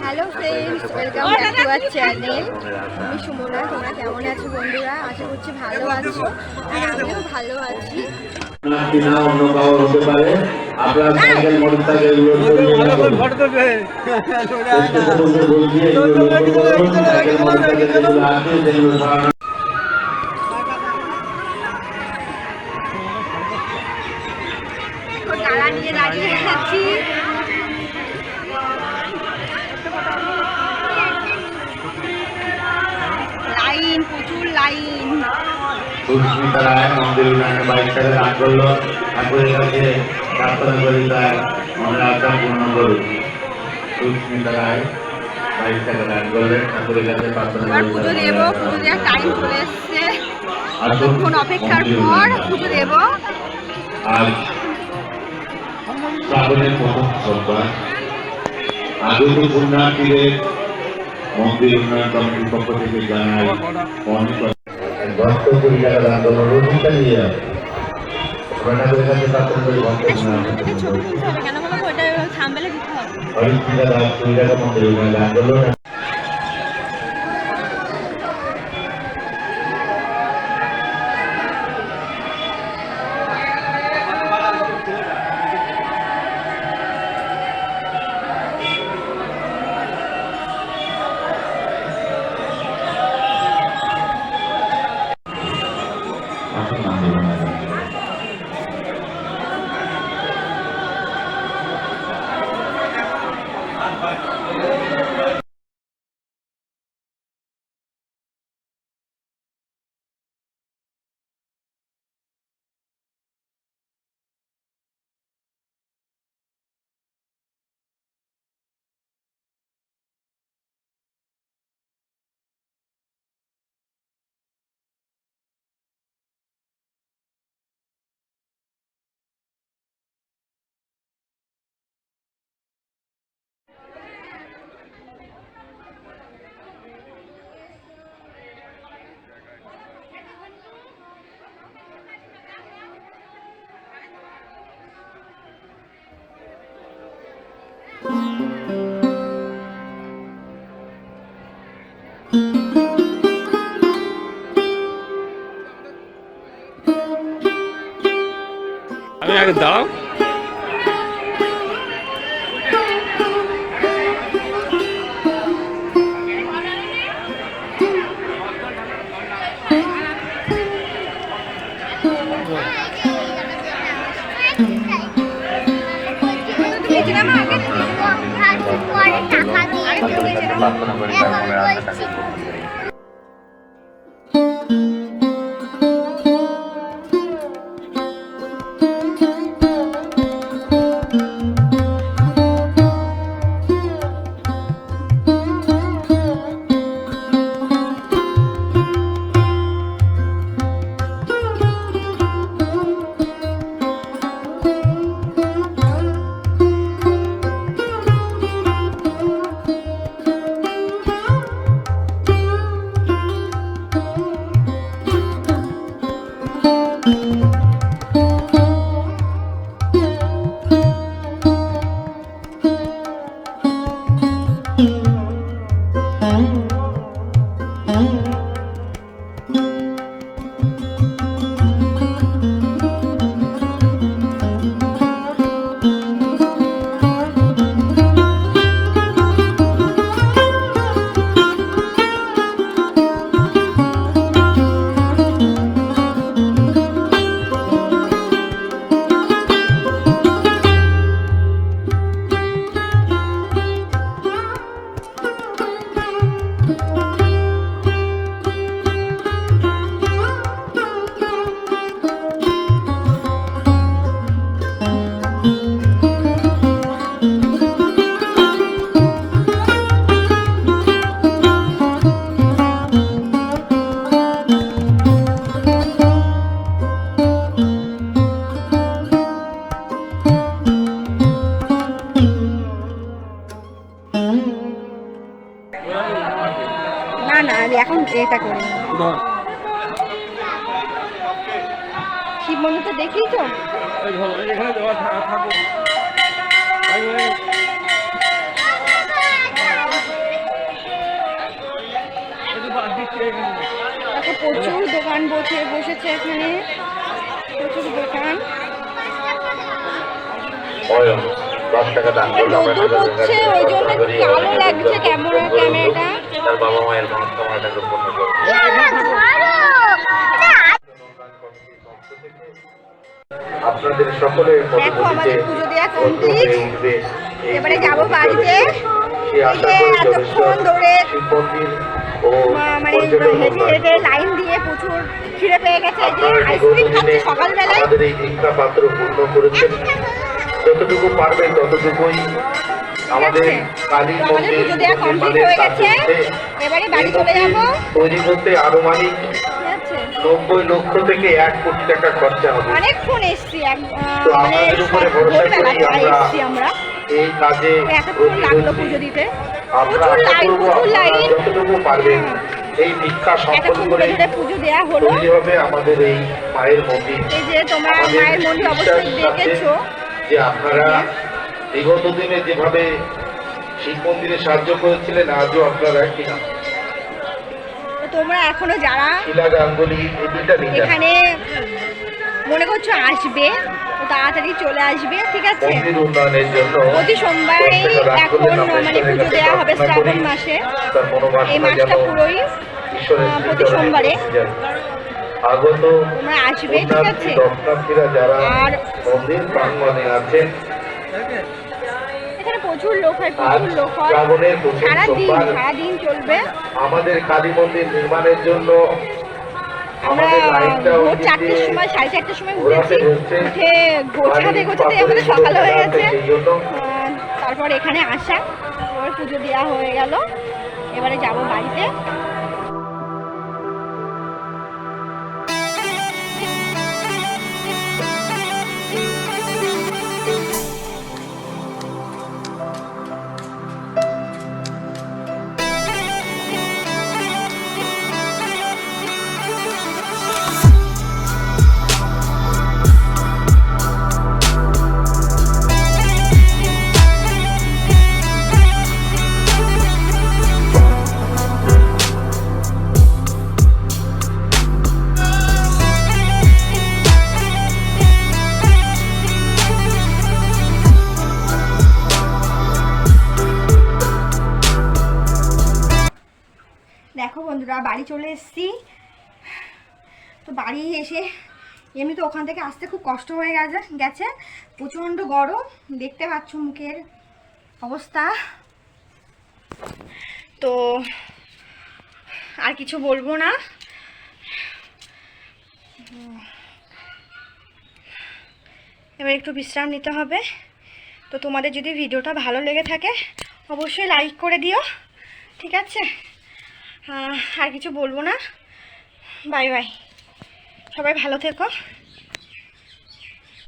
Hello friends, welcome back to our channel. আমি সুমনা। তোমরা কেমন আছো বন্ধুরা? আশা করছি ভালো আছো, আর আমিও ভালো আছি। গাড়া নিয়ে দাঁড়িয়ে আছি। লাইন, প্রচুর লাইন। সুস্মিতা রায় মন্দির উন্নয়নের বাইকটাকে দান করলো। ঠাকুরের কাছে প্রার্থনা করি তার মনের আশা পূর্ণ করুন। সুস্মিতা রায় বাইকটাকে দান করলেন, ঠাকুরের কাছে প্রার্থনা করি। পুজো দেবো, পুজো দেওয়ার টাইম চলে এসছে। এতক্ষণ অপেক্ষার পর পুজো দেবো। আজ শ্রাবণের প্রথম সোমবার। আগত পুণ্যার্থীদের মন্দির উন্নয়ন কমিটির পক্ষ থেকে জানাই অনেক ভক্ত কুড়ি টাকা দান করবো। রোজটা নিয়ে যাবে ঠাকুরের কাছে প্রার্থনা করি ভক্ত হরিষ্ঠিকা দাস 20 টাকা মন্দির উন্নয়ন দান করলো। আমি আগে দাঁড়াও। প্রার্থনা করি তার মনের আশাটাকে পূর্ণ করি। এখন এটা করি শিব মন্দিরটা দেখি তো। প্রচুর দোকান বসেছে এখানে, প্রচুর দোকান। রোদ্দুর পড়ছে ওই জন্য কালো লাগছে ক্যামেরাটা। বাবা মায়ের মনস্কামনাটাকে পূর্ণ করুন। আপনাদের সকলের দেখো আমাদের পুজো দেওয়া কমপ্লিট, এবারে যাবো বাড়িতে। এই যে এতক্ষণ ধরে মানে হেঁটে হেঁটে লাইন দিয়ে প্রচুর খিদে পেয়ে গেছে, যে আইসক্রিম খাচ্ছি সকালবেলায়। আমাদের এই দীক্ষা পাত্র পূর্ণ করেছেন, যতটুকু পারবেন ততটুকুই। আমাদের কালী মন্দির পুজো দেওয়া কমপ্লিট হয়ে গেছে, এবারে বাড়ি চলে যাবো। তৈরি করতে আনুমানিক 90 লক্ষ থেকে 1 কোটি টাকা খরচা হবে। অনেকক্ষণ এসছি, তো আপনাদের উপরে ভরসা করেই আমরা এই কাজে এতক্ষণ লাগলো পুজো দিতে। আমরা যতটুকু পারবেন এই দীক্ষা সম্পন্ন করে পুজো দেওয়া হলো। তৈরি হবে আমাদের এই মায়ের মন্দির। এই যে তোমরা মায়ের মন্দির অবশ্যই দেখেছো, যে আপনারা বিগত দিনে যেভাবে শিব মন্দিরে সাহায্য করেছিলেন, আজও আপনারা কিনা তোমরা এখনো যারা এখানে মনে করছো আসবে, তাড়াতাড়ি চলে আসবে, ঠিক আছে? উন্নয়নের জন্য প্রতি সোমবারে এখন মানে পুজো দেওয়া হবে শ্রাবণ মাসে, এই মাসটা পুরোই প্রতি সোমবারে আগত তোমরা আসবে, ঠিক আছে? দর্শনার্থীরা যারা আর মন্দির প্রাঙ্গণে আছেন, এখানে প্রচুর লোক হয়, প্রচুর লোক হয়, সারাদিন চলবে। আমাদের কালী মন্দির নির্মাণের জন্য আমরা ভোর 4টের সময় 4:30টার সময় উঠেছি, উঠে গোছাতে আমাদের সকাল হয়ে গেছে। তারপর এখানে আসা, এবার পুজো দেওয়া হয়ে গেল, এবারে যাব বাড়িতে। দেখো বন্ধুরা, বাড়ি চলে এসেছি। তো বাড়ি এসে এমনি তো ওখান থেকে আসতে খুব কষ্ট হয়ে গেছে, প্রচণ্ড গরম, দেখতে পাচ্ছ মুখের অবস্থা। তো আর কিছু বলবো না, এবার একটু বিশ্রাম নিতে হবে। তো তোমাদের যদি ভিডিওটা ভালো লেগে থাকে অবশ্যই লাইক করে দিও, ঠিক আছে? আর কিছু বলবো না, বাই বাই, সবাই ভালো থেকো।